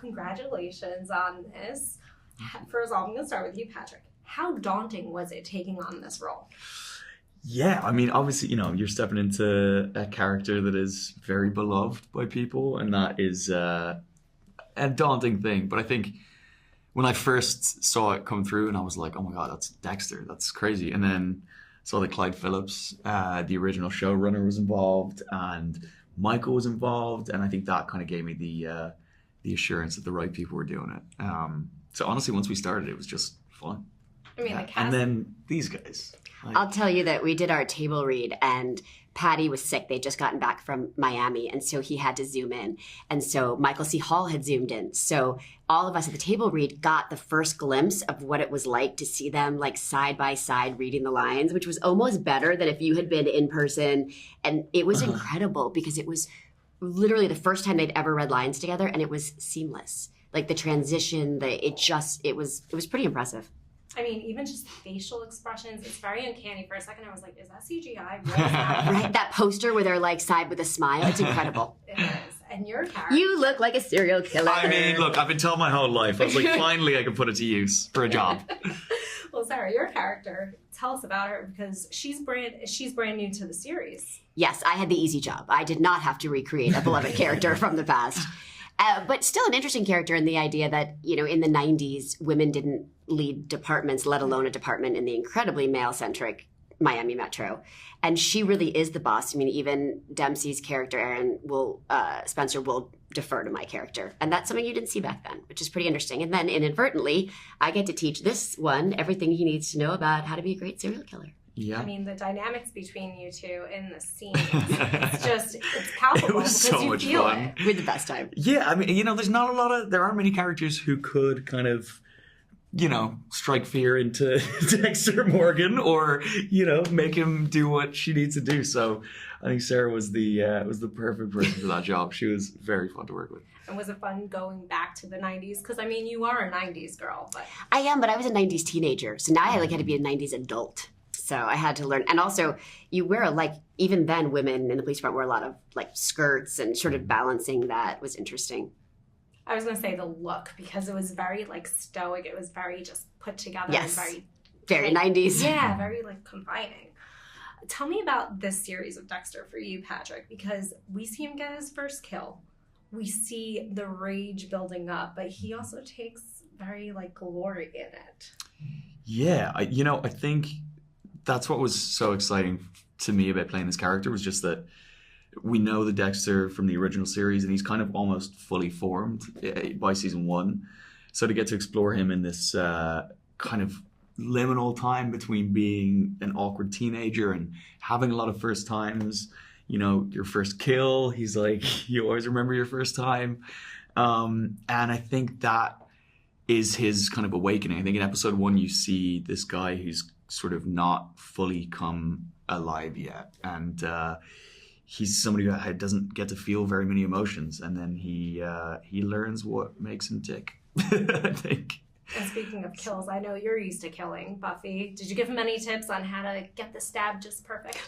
Congratulations on this. First of all, I'm going to start with you, Patrick. How daunting was it taking on this role? Yeah, I mean, obviously, you're stepping into a character that is very beloved by people, and that is a daunting thing. But I think when I first saw it come through, and I was like, oh my God, that's Dexter. That's crazy. And then saw that Clyde Phillips, the original showrunner, was involved, and Michael was involved. And I think that kind of gave me the assurance that the right people were doing it. So honestly, once we started, it was just fun. I mean, the cast... And then these guys. I'll tell you that we did our table read and Patty was sick. They'd just gotten back from Miami, and so he had to zoom in. And so Michael C. Hall had zoomed in. So all of us at the table read got the first glimpse of what it was like to see them like side by side reading the lines, which was almost better than if you had been in person. And it was incredible because it was literally the first time they'd ever read lines together, and it was seamless. Like the transition, it was pretty impressive. I mean, even just facial expressions, it's very uncanny. For a second, I was like, is that CGI? What is that? Right, that poster where they're like side with a smile, it's incredible. It is. And your character. You look like a serial killer. I mean, look, I've been told my whole life. I was like, finally I can put it to use for a job. Well, Sarah, your character, tell us about her, because she's brand new to the series. Yes, I had the easy job. I did not have to recreate a beloved character from the past. But still an interesting character in the idea that, in the 90s, women didn't lead departments, let alone a department in the incredibly male-centric Miami Metro. And she really is the boss. I mean, even Dempsey's character, Spencer, will defer to my character. And that's something you didn't see back then, which is pretty interesting. And then inadvertently, I get to teach this one everything he needs to know about how to be a great serial killer. Yeah. I mean, the dynamics between you two in the scene, it's palpable. It was so much fun. We had the best time. Yeah, I mean, there aren't many characters who could kind of, strike fear into Dexter Morgan or, make him do what she needs to do. So I think Sarah was the perfect person for that job. She was very fun to work with. And was it fun going back to the 90s? Because, I mean, you are a 90s girl. But I am, but I was a 90s teenager. So now I had to be a 90s adult. So I had to learn. And also, you wear, even then, women in the police department wear a lot of, skirts, and sort of balancing that was interesting. I was going to say the look, because it was very, stoic. It was very just put together. Yes. And very 90s. Yeah, very, confining. Tell me about this series of Dexter for you, Patrick, because we see him get his first kill. We see the rage building up, but he also takes very, glory in it. Yeah, I think that's what was so exciting to me about playing this character, was just that we know the Dexter from the original series, and he's kind of almost fully formed by season 1. So to get to explore him in this kind of liminal time between being an awkward teenager and having a lot of first times, your first kill, he's like, you always remember your first time. And I think that is his kind of awakening. I think in episode 1, you see this guy who's sort of not fully come alive yet, and he's somebody who doesn't get to feel very many emotions, and then he learns what makes him tick. I think. And speaking of kills, I know you're used to killing, Buffy. Did you give him any tips on how to get the stab just perfect?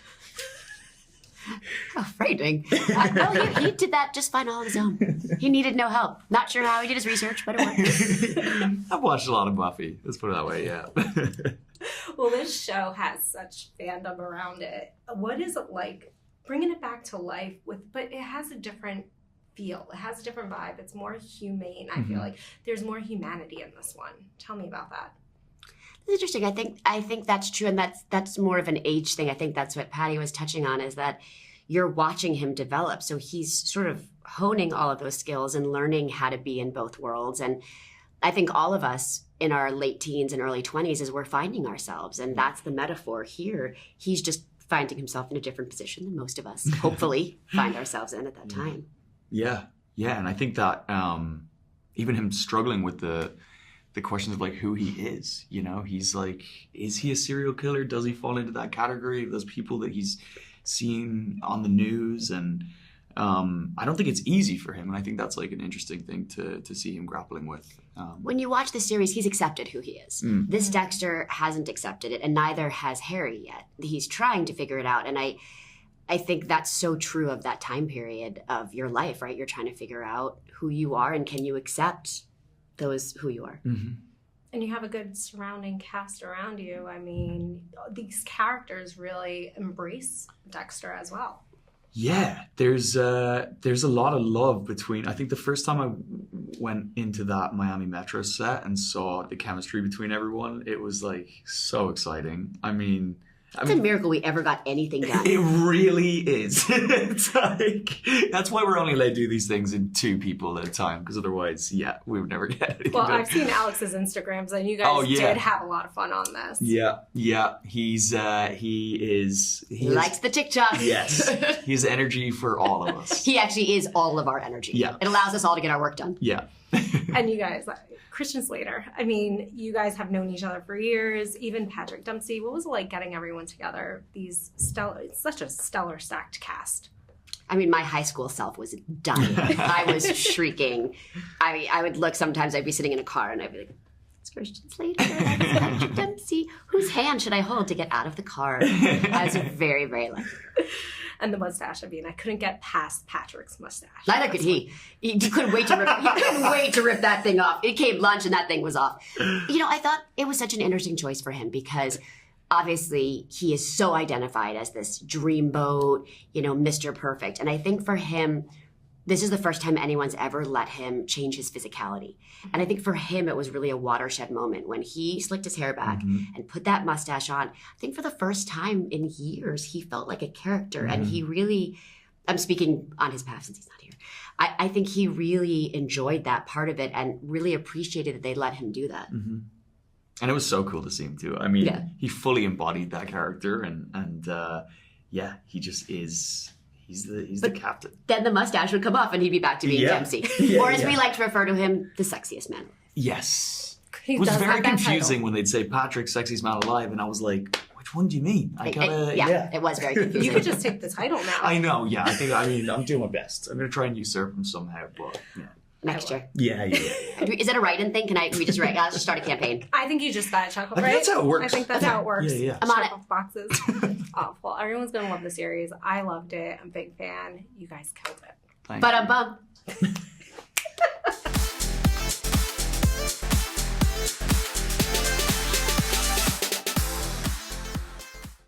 How frightening. He did that just fine all on his own. He needed no help. Not sure how he did his research, but it worked. I've watched a lot of Buffy. Let's put it that way, yeah. Well, this show has such fandom around it. What is it like bringing it back to life but it has a different feel. It has a different vibe. It's more humane. I feel like there's more humanity in this one. Tell me about that. It's interesting. I think that's true, and that's more of an age thing. I think that's what Patty was touching on, is that you're watching him develop. So he's sort of honing all of those skills and learning how to be in both worlds. And I think all of us in our late teens and early 20s is we're finding ourselves, and that's the metaphor here. He's just finding himself in a different position than most of us, hopefully, find ourselves in at that time. Yeah, and I think that even him struggling with the questions of who he is, he's like, is he a serial killer? Does he fall into that category of those people that he's seen on the news? And I don't think it's easy for him, and I think that's an interesting thing to see him grappling with. When you watch the series, he's accepted who he is. This Dexter hasn't accepted it, and neither has Harry yet. He's trying to figure it out, and I think that's so true of that time period of your life, right? You're trying to figure out who you are and can you accept those who you are. Mm-hmm. And you have a good surrounding cast around you. I mean, these characters really embrace Dexter as well. Yeah, there's a lot of love between. I think the first time I went into that Miami Metro set and saw the chemistry between everyone, it was like so exciting. I mean, It's a miracle we ever got anything done. it really is. It's like, that's why we're only allowed to do these things in 2 people at a time, because otherwise, we would never get anything Well, done. I've seen Alex's Instagrams, and you guys did have a lot of fun on this. Yeah. He Likes the TikTok. Yes. He has energy for all of us. He actually is all of our energy. Yeah. It allows us all to get our work done. Yeah. And you guys, Christian Slater, I mean, you guys have known each other for years. Even Patrick Dempsey. What was it like getting everyone together? It's such a stellar stacked cast. I mean, my high school self was dying. I was shrieking. I would look sometimes, I'd be sitting in a car and I'd be like, it's Christian Slater, it's Patrick Dempsey. Whose hand should I hold to get out of the car? I was very, very lucky. And the mustache, I mean, I couldn't get past Patrick's mustache. Neither could he. He couldn't wait to rip. He couldn't wait to rip that thing off. It came lunch and that thing was off. You know, I thought it was such an interesting choice for him because obviously he is so identified as this dreamboat, you know, Mr. Perfect. And I think for him, this is the first time anyone's ever let him change his physicality. And I think for him, it was really a watershed moment when he slicked his hair back and put that mustache on. I think for the first time in years, he felt like a character. And he really, I'm speaking on his behalf since he's not here. I think he really enjoyed that part of it and really appreciated that they let him do that. Mm-hmm. And it was so cool to see him too. I mean, he fully embodied that character and he just is... He's the captain. Then the mustache would come off and he'd be back to being Dempsey. Or as we like to refer to him, the sexiest man. Yes. It was very confusing when they'd say Patrick, Sexiest Man Alive, and I was like, which one do you mean? It was very confusing. You could just take the title now. I know, yeah. I'm doing my best. I'm going to try and usurp him somehow, but yeah. Next year. Yeah. Is it a write-in thing? Can we just write? Let's just start a campaign. I think you just got to check, right? That's how it works. I think that's how it works. Yeah. I'm on it. Off boxes. Well, everyone's going to love the series. I loved it. I'm a big fan. You guys killed it. Thanks. But